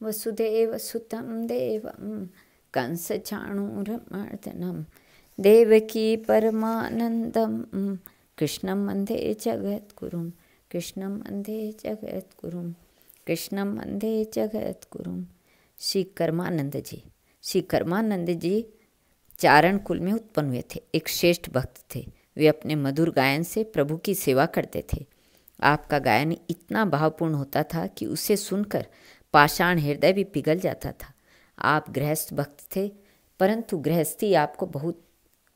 वसुदेवसुतं देवं कंसचाणूरमर्दनं देवकी परमानन्दं कृष्णं वन्दे जगद्गुरुं कृष्णं वन्दे जगद्गुरुं कृष्णं वन्दे जगद्गुरुं। श्री कर्मानंद जी चारण कुल में उत्पन्न हुए थे। एक श्रेष्ठ भक्त थे। वे अपने मधुर गायन से प्रभु की सेवा करते थे। आपका गायन इतना भावपूर्ण होता था कि उसे सुनकर पाषाण हृदय भी पिघल जाता था। आप गृहस्थ भक्त थे, परंतु गृहस्थी आपको बहुत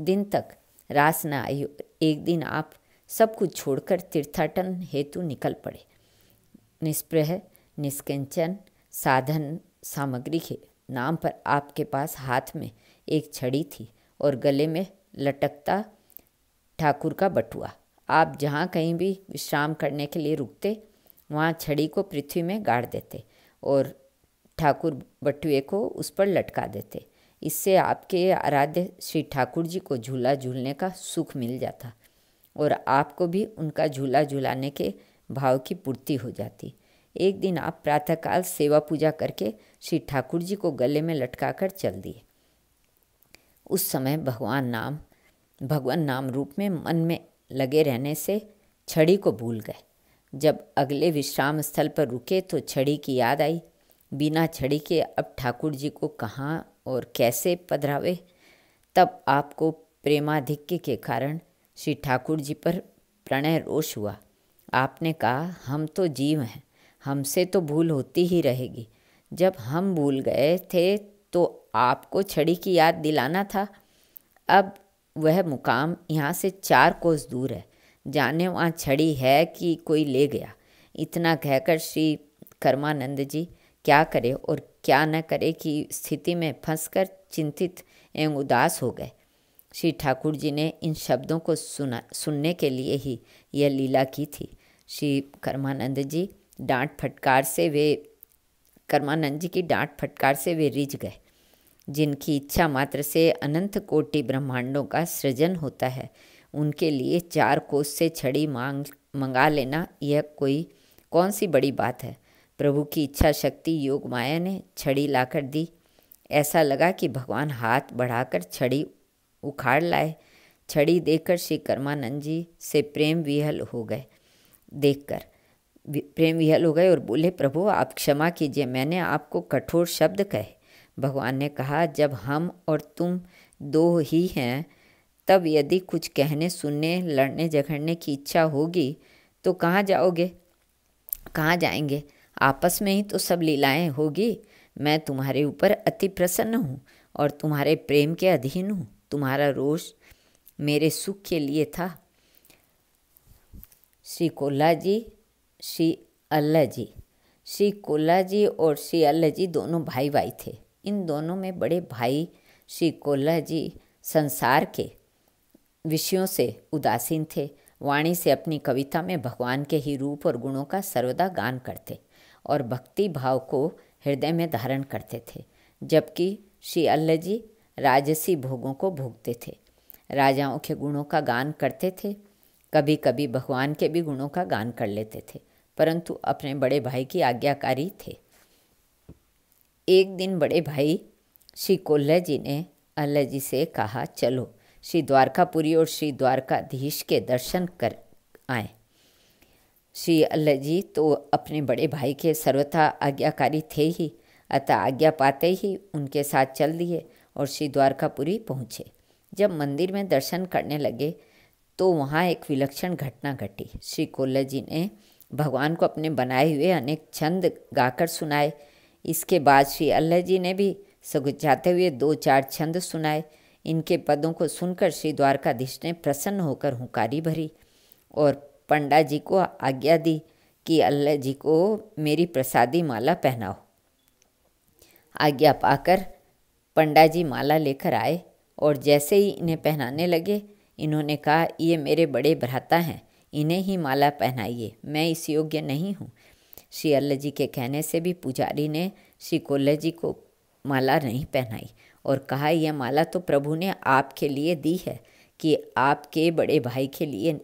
दिन तक रास न आई। एक दिन आप सब कुछ छोड़कर तीर्थाटन हेतु निकल पड़े। निष्प्रह निष्किंचन साधन सामग्री के नाम पर आपके पास हाथ में एक छड़ी थी और गले में लटकता ठाकुर का बटुआ। आप जहाँ कहीं भी विश्राम करने के लिए रुकते, वहाँ छड़ी को पृथ्वी में गाड़ देते और ठाकुर बटुए को उस पर लटका देते। इससे आपके आराध्य श्री ठाकुर जी को झूला झूलने का सुख मिल जाता और आपको भी उनका झूला झूलाने के भाव की पूर्ति हो जाती। एक दिन आप प्रातःकाल सेवा पूजा करके श्री ठाकुर जी को गले में लटकाकर चल दिए। उस समय भगवान नाम रूप में मन में लगे रहने से छड़ी को भूल गए। जब अगले विश्राम स्थल पर रुके तो छड़ी की याद आई। बिना छड़ी के अब ठाकुर जी को कहाँ और कैसे पधरावे। तब आपको प्रेमाधिक्य के कारण श्री ठाकुर जी पर प्रणय रोष हुआ। आपने कहा, हम तो जीव हैं, हमसे तो भूल होती ही रहेगी। जब हम भूल गए थे तो आपको छड़ी की याद दिलाना था। अब वह मुकाम यहाँ से 4 कोस दूर है। जाने वहाँ छड़ी है कि कोई ले गया। इतना कहकर श्री कर्मानंद जी क्या करे और क्या न करे की स्थिति में फंसकर चिंतित एवं उदास हो गए। श्री ठाकुर जी ने इन शब्दों को सुनने के लिए ही यह लीला की थी। श्री कर्मानंद जी की डांट फटकार से वे रिझ गए। जिनकी इच्छा मात्र से अनंत कोटि ब्रह्मांडों का सृजन होता है, उनके लिए 4 कोस से छड़ी मंगा लेना यह कौन सी बड़ी बात है। प्रभु की इच्छा शक्ति योग माया ने छड़ी लाकर दी। ऐसा लगा कि भगवान हाथ बढ़ाकर छड़ी उखाड़ लाए। छड़ी देखकर श्री कर्मानंद जी से प्रेम विह्वल हो गए और बोले, प्रभु आप क्षमा कीजिए, मैंने आपको कठोर शब्द कहे। भगवान ने कहा, जब हम और तुम 2 ही हैं, तब यदि कुछ कहने सुनने लड़ने झगड़ने की इच्छा होगी तो कहाँ जाएंगे। आपस में ही तो सब लीलाएं होगी। मैं तुम्हारे ऊपर अति प्रसन्न हूँ और तुम्हारे प्रेम के अधीन हूँ। तुम्हारा रोष मेरे सुख के लिए था। श्री कोल्हा जी और श्री अल्लाह जी दोनों भाई थे। इन दोनों में बड़े भाई श्री कोल्हा जी संसार के विषयों से उदासीन थे। वाणी से अपनी कविता में भगवान के ही रूप और गुणों का सर्वदा गान करते और भक्ति भाव को हृदय में धारण करते थे, जबकि श्री अल्लाह जी राजसी भोगों को भोगते थे। राजाओं के गुणों का गान करते थे, कभी कभी भगवान के भी गुणों का गान कर लेते थे, परंतु अपने बड़े भाई की आज्ञाकारी थे। एक दिन बड़े भाई श्री कोल्हा जी ने अल्लाह जी से कहा, चलो श्री द्वारकापुरी और श्री द्वारकाधीश के दर्शन कर आए। श्री अल्लाह जी तो अपने बड़े भाई के सर्वथा आज्ञाकारी थे ही, अतः आज्ञा पाते ही उनके साथ चल दिए और श्री द्वारकापुरी पहुँचे। जब मंदिर में दर्शन करने लगे तो वहाँ एक विलक्षण घटना घटी। श्री कोल्हा जी ने भगवान को अपने बनाए हुए अनेक छंद गाकर सुनाए। इसके बाद श्री अल्लाह जी ने भी सकुचाते हुए 2-4 छंद सुनाए। इनके पदों को सुनकर श्री द्वारकाधीश ने प्रसन्न होकर हुंकारी भरी और पंडा जी को आज्ञा दी कि अल्लाह जी को मेरी प्रसादी माला पहनाओ। आज्ञा पाकर पंडा जी माला लेकर आए और जैसे ही इन्हें पहनाने लगे, इन्होंने कहा, ये मेरे बड़े भ्राता हैं, इन्हें ही माला पहनाइए, मैं इस योग्य नहीं हूँ। श्री अल्लाह जी के कहने से भी पुजारी ने श्री कोल्हा जी को माला नहीं पहनाई और कहा, यह माला तो प्रभु ने आपके लिए दी है कि आपके बड़े भाई के लिए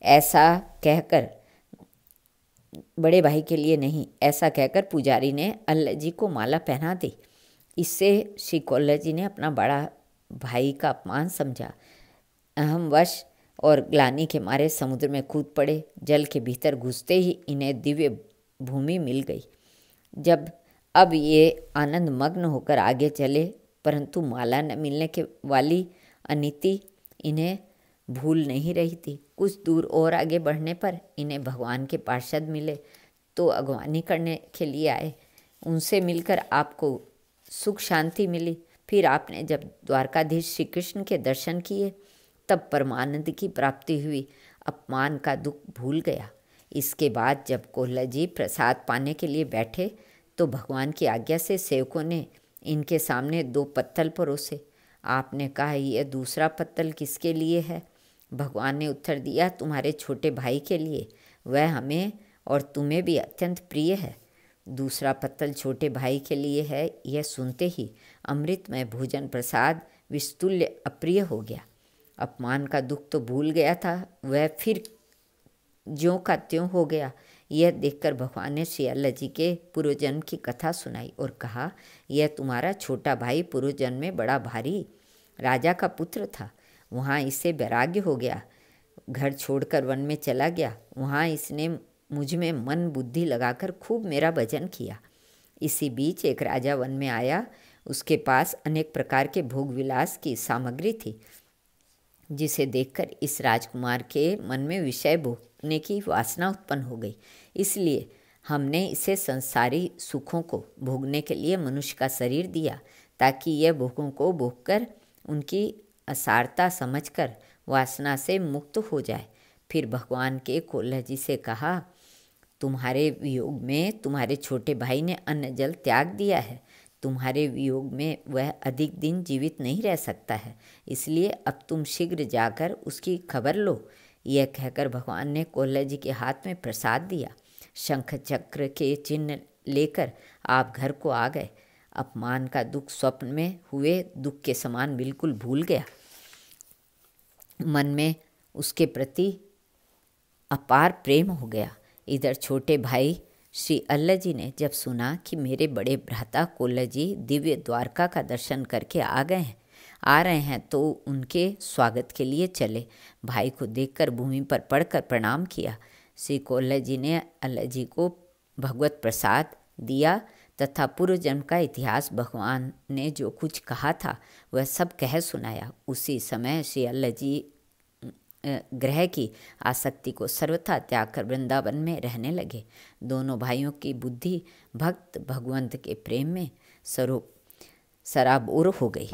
ऐसा कहकर बड़े भाई के लिए नहीं। ऐसा कहकर पुजारी ने अल्लाह जी को माला पहना दी। इससे श्री कोल्ला जी ने अपना बड़ा भाई का अपमान समझा। अहमवश और ग्लानि के मारे समुद्र में कूद पड़े। जल के भीतर घुसते ही इन्हें दिव्य भूमि मिल गई। अब ये आनंद मग्न होकर आगे चले, परंतु माला न मिलने के वाली अनिति इन्हें भूल नहीं रही थी। कुछ दूर और आगे बढ़ने पर इन्हें भगवान के पार्षद मिले, तो अगवानी करने के लिए आए। उनसे मिलकर आपको सुख शांति मिली। फिर आपने जब द्वारकाधीश श्री कृष्ण के दर्शन किए, तब परमानंद की प्राप्ति हुई। अपमान का दुख भूल गया। इसके बाद जब कोल्ला जी प्रसाद पाने के लिए बैठे, तो भगवान की आज्ञा से सेवकों ने इनके सामने 2 पत्तल परोसे। आपने कहा, यह दूसरा पत्तल किसके लिए है? भगवान ने उत्तर दिया, तुम्हारे छोटे भाई के लिए। वह हमें और तुम्हें भी अत्यंत प्रिय है। दूसरा पत्तल छोटे भाई के लिए है। यह सुनते ही अमृतमय भोजन प्रसाद विस्तुल्य अप्रिय हो गया। अपमान का दुख तो भूल गया था, वह फिर ज्यों का त्यों हो गया। यह देखकर भगवान ने श्री अल्लाह जी के पूर्वजन्म की कथा सुनाई और कहा, यह तुम्हारा छोटा भाई पूर्वजन्म में बड़ा भारी राजा का पुत्र था। वहाँ इससे वैराग्य हो गया, घर छोड़कर वन में चला गया। वहाँ इसने मुझ में मन बुद्धि लगाकर खूब मेरा भजन किया। इसी बीच एक राजा वन में आया। उसके पास अनेक प्रकार के भोग विलास की सामग्री थी, जिसे देखकर इस राजकुमार के मन में विषय भोगने की वासना उत्पन्न हो गई। इसलिए हमने इसे संसारी सुखों को भोगने के लिए मनुष्य का शरीर दिया, ताकि यह भोगों को भोगकर उनकी असारता समझकर वासना से मुक्त हो जाए। फिर भगवान के कोल्हा जी से कहा, तुम्हारे वियोग में तुम्हारे छोटे भाई ने अन्न जल त्याग दिया है। तुम्हारे वियोग में वह अधिक दिन जीवित नहीं रह सकता है, इसलिए अब तुम शीघ्र जाकर उसकी खबर लो। यह कहकर भगवान ने कोल्हा जी के हाथ में प्रसाद दिया। शंख चक्र के चिन्ह लेकर आप घर को आ गए। अपमान का दुख स्वप्न में हुए दुख के समान बिल्कुल भूल गया। मन में उसके प्रति अपार प्रेम हो गया। इधर छोटे भाई श्री अल्लाह जी ने जब सुना कि मेरे बड़े भ्राता कोल्हा जी दिव्य द्वारका का दर्शन करके आ रहे हैं, तो उनके स्वागत के लिए चले। भाई को देखकर भूमि पर पड़कर प्रणाम किया। श्री कोल्हा जी ने अल्लाह जी को भगवत प्रसाद दिया तथा पूर्व जन्म का इतिहास भगवान ने जो कुछ कहा था वह सब कह सुनाया। उसी समय श्री अल्लाह जी ग्रह की आसक्ति को सर्वथा त्याग कर वृंदावन में रहने लगे। दोनों भाइयों की बुद्धि भक्त भगवंत के प्रेम में सराबोर हो गई।